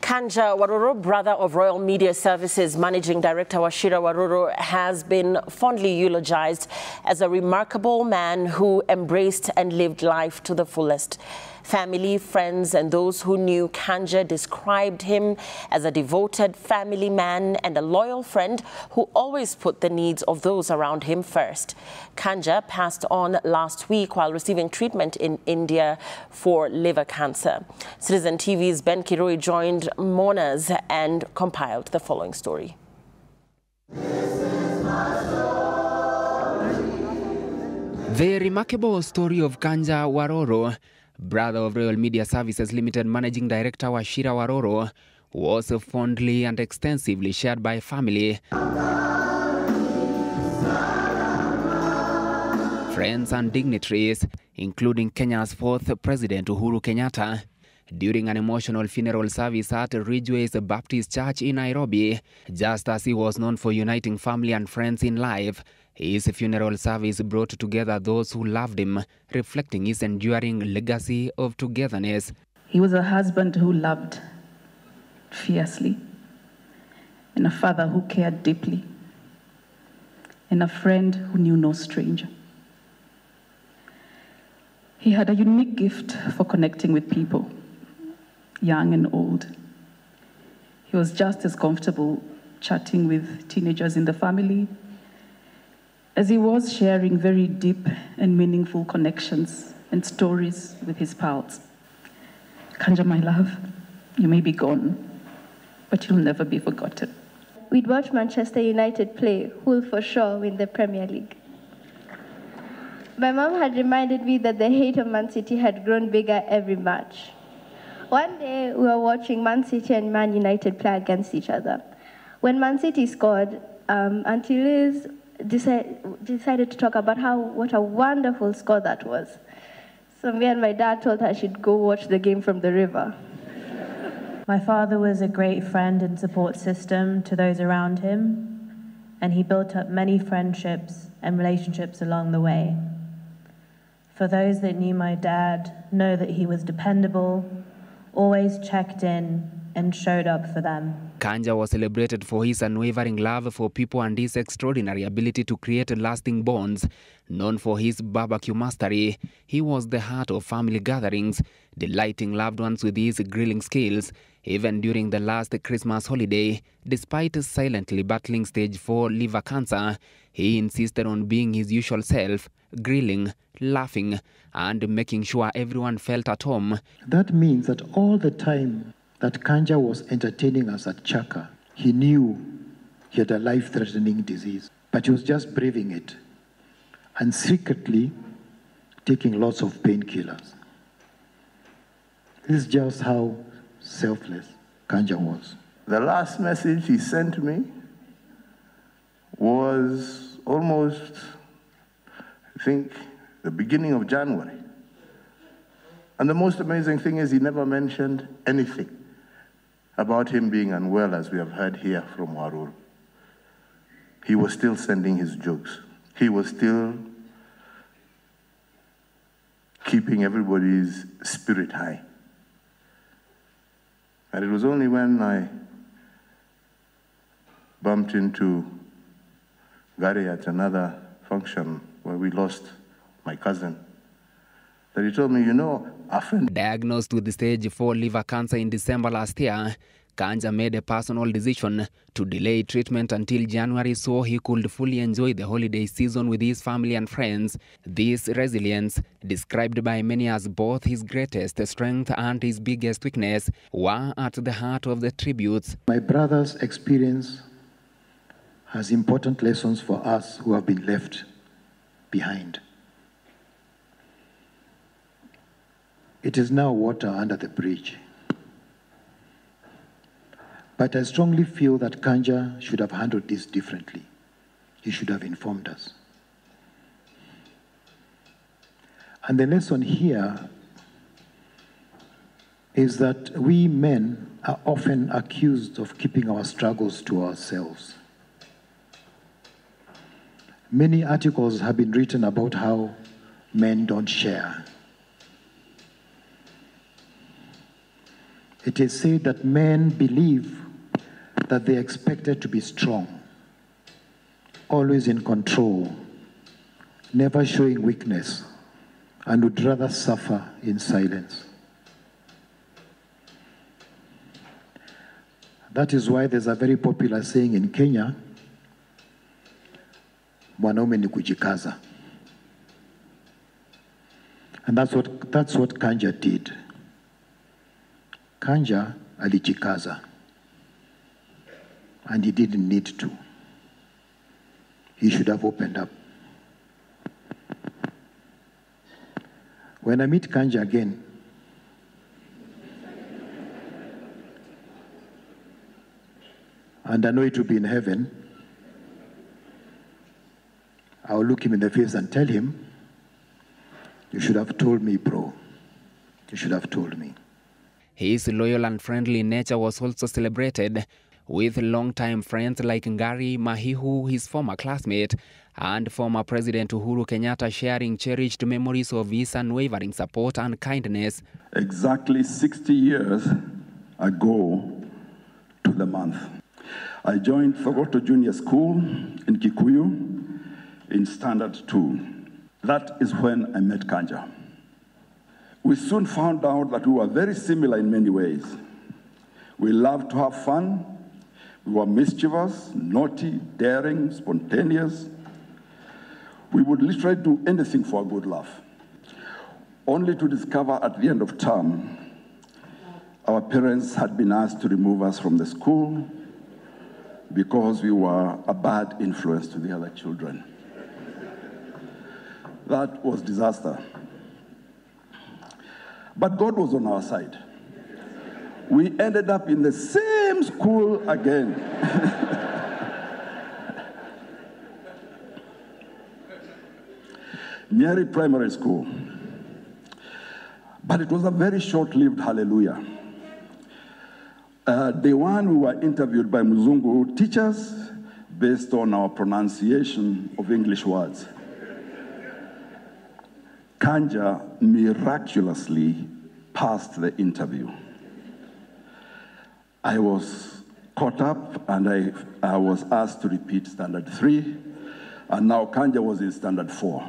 Kanja Waruru, brother of Royal Media Services Managing Director Wachira Waruru, has been fondly eulogized as a remarkable man who embraced and lived life to the fullest. Family, friends, and those who knew Kanja described him as a devoted family man and a loyal friend who always put the needs of those around him first. Kanja passed on last week while receiving treatment in India for liver cancer. Citizen TV's Ben Kirui joined mourners and compiled the following story. The remarkable story of Kanja Waruru, brother of Royal Media Services Limited Managing Director Wachira Waruru, was fondly and extensively shared by family, friends and dignitaries, including Kenya's fourth President Uhuru Kenyatta, during an emotional funeral service at Ridgeway's Baptist Church in Nairobi. Just as he was known for uniting family and friends in life, his funeral service brought together those who loved him, reflecting his enduring legacy of togetherness. He was a husband who loved fiercely, and a father who cared deeply, and a friend who knew no stranger. He had a unique gift for connecting with people, young and old. He was just as comfortable chatting with teenagers in the family as he was sharing very deep and meaningful connections and stories with his pals. Kanja, my love, you may be gone, but you'll never be forgotten. We'd watch Manchester United play, who'll for sure win the Premier League. My mom had reminded me that the hate of Man City had grown bigger every match. One day, we were watching Man City and Man United play against each other. When Man City scored, Auntie Liz decided to talk about what a wonderful score that was. So me and my dad told her she'd go watch the game from the river. My father was a great friend and support system to those around him, and he built up many friendships and relationships along the way. For those that knew my dad, know that he was dependable, always checked in and showed up for them. Kanja was celebrated for his unwavering love for people and his extraordinary ability to create lasting bonds. Known for his barbecue mastery, he was the heart of family gatherings, delighting loved ones with his grilling skills. Even during the last Christmas holiday, despite silently battling stage 4 liver cancer, he insisted on being his usual self, grilling, laughing, and making sure everyone felt at home. That means that all the time that Kanja was entertaining us at Chaka, he knew he had a life-threatening disease, but he was just braving it and secretly taking lots of painkillers. This is just how selfless Kanja was. The last message he sent me was almost, I think, the beginning of January. And the most amazing thing is he never mentioned anything about him being unwell, as we have heard here from Waruru. He was still sending his jokes. He was still keeping everybody's spirit high. And it was only when I bumped into Gary at another function where we lost my cousin that he told me, you know, a friend. Diagnosed with stage 4 liver cancer in December last year, Kanja made a personal decision to delay treatment until January so he could fully enjoy the holiday season with his family and friends. This resilience, described by many as both his greatest strength and his biggest weakness, were at the heart of the tributes. My brother's experience has important lessons for us who have been left behind. It is now water under the bridge. But I strongly feel that Kanja should have handled this differently. He should have informed us. And the lesson here is that we men are often accused of keeping our struggles to ourselves. Many articles have been written about how men don't share. It is said that men believe that they are expected to be strong, always in control, never showing weakness, and would rather suffer in silence. That is why there's a very popular saying in Kenya, mwanaume ni kujikaza. And that's what Kanja did. Kanja alijikaza. And he didn't need to. He should have opened up. When I meet Kanja again, and I know it will be in heaven, I'll look him in the face and tell him, you should have told me, bro. You should have told me. His loyal and friendly nature was also celebrated, with longtime friends like Ngari Mahihu, his former classmate, and former President Uhuru Kenyatta sharing cherished memories of his unwavering support and kindness. Exactly 60 years ago to the month, I joined Fogoto Junior School in Kikuyu in Standard 2. That is when I met Kanja. We soon found out that we were very similar in many ways. We loved to have fun. We were mischievous, naughty, daring, spontaneous. We would literally do anything for a good laugh, only to discover at the end of term, our parents had been asked to remove us from the school because we were a bad influence to the other children. That was disaster. But God was on our side. We ended up in the same school again. Nyeri Primary School. But it was a very short-lived hallelujah. Day one, we were interviewed by Muzungu teachers based on our pronunciation of English words. Kanja miraculously passed the interview. I was caught up and I was asked to repeat standard 3, and now Kanja was in standard 4.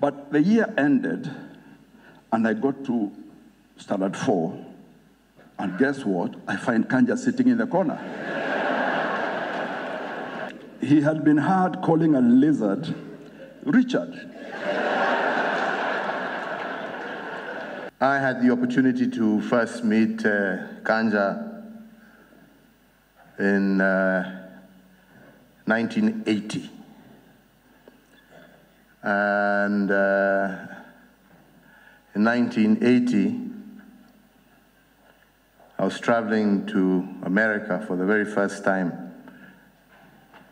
But the year ended and I got to standard 4, and guess what? I find Kanja sitting in the corner. He had been heard calling a lizard Richard. I had the opportunity to first meet Kanja in 1980. And in 1980, I was traveling to America for the very first time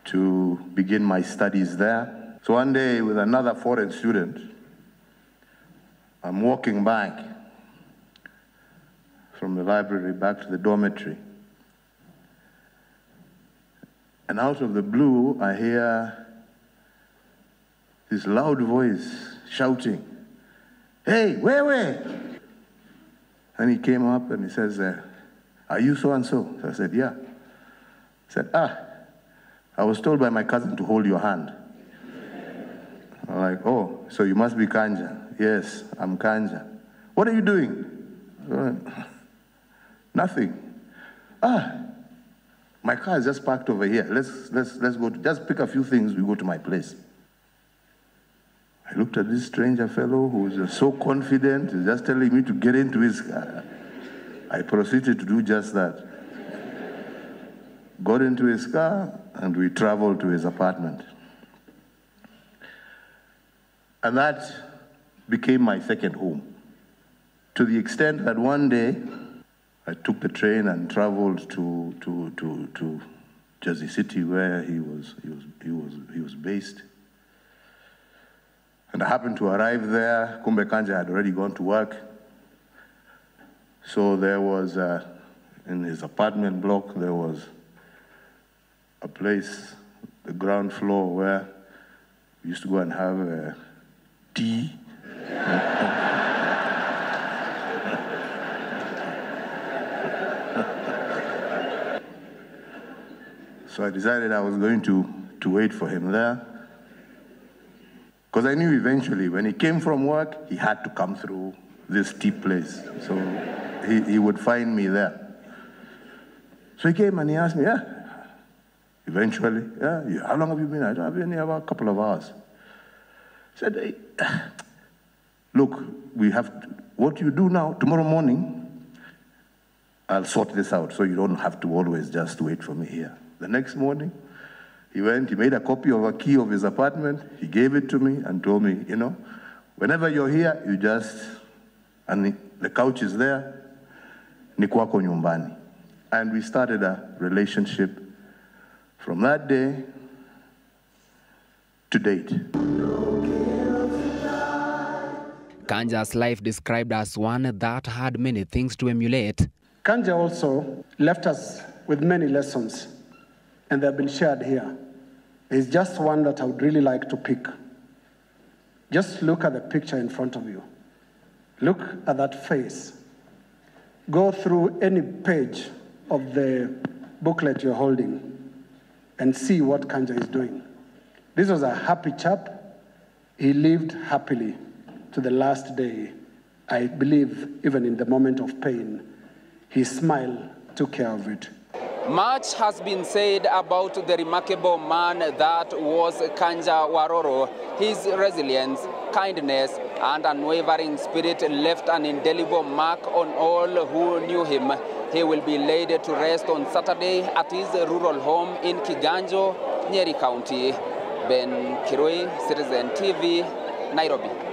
to begin my studies there. So one day, with another foreign student, I'm walking back from the library back to the dormitory. And out of the blue, I hear this loud voice shouting, "Hey, where? And he came up and he says, "Are you so-and-so?" So I said, "Yeah." He said, "I was told by my cousin to hold your hand." I'm like, "Oh, so you must be Kanja." "Yes, I'm Kanja." "What are you doing?" "Nothing." "My car is just parked over here. Let's go, just pick a few things, we go to my place." I looked at this stranger fellow who was just so confident, he's just telling me to get into his car. I proceeded to do just that. Got into his car and we traveled to his apartment. And that became my second home, to the extent that one day I took the train and traveled to Jersey City, where he was based. And I happened to arrive there. Kumbe Kanja had already gone to work. So there was, in his apartment block, there was a place, the ground floor, where we used to go and have tea. So I decided I was going to wait for him there. Because I knew eventually when he came from work, he had to come through this steep place. So he would find me there. So he came and he asked me, yeah, eventually, yeah, how long have you been? I've been here about a couple of hours. I said, hey, look, what you do now, tomorrow morning, I'll sort this out so you don't have to always just wait for me here. The next morning, he went, he made a copy of a key of his apartment, he gave it to me and told me, you know, whenever you're here, you just, and the couch is there, ni kwako nyumbani. And we started a relationship from that day to date. Kanja's life described as one that had many things to emulate. Kanja also left us with many lessons, and they've been shared here. There's just one that I would really like to pick. Just look at the picture in front of you. Look at that face. Go through any page of the booklet you're holding and see what Kanja is doing. This was a happy chap. He lived happily to the last day. I believe even in the moment of pain, his smile took care of it. Much has been said about the remarkable man that was Kanja Waruru. His resilience, kindness, and unwavering spirit left an indelible mark on all who knew him. He will be laid to rest on Saturday at his rural home in Kiganjo, Nyeri County. Ben Kirui, Citizen TV, Nairobi.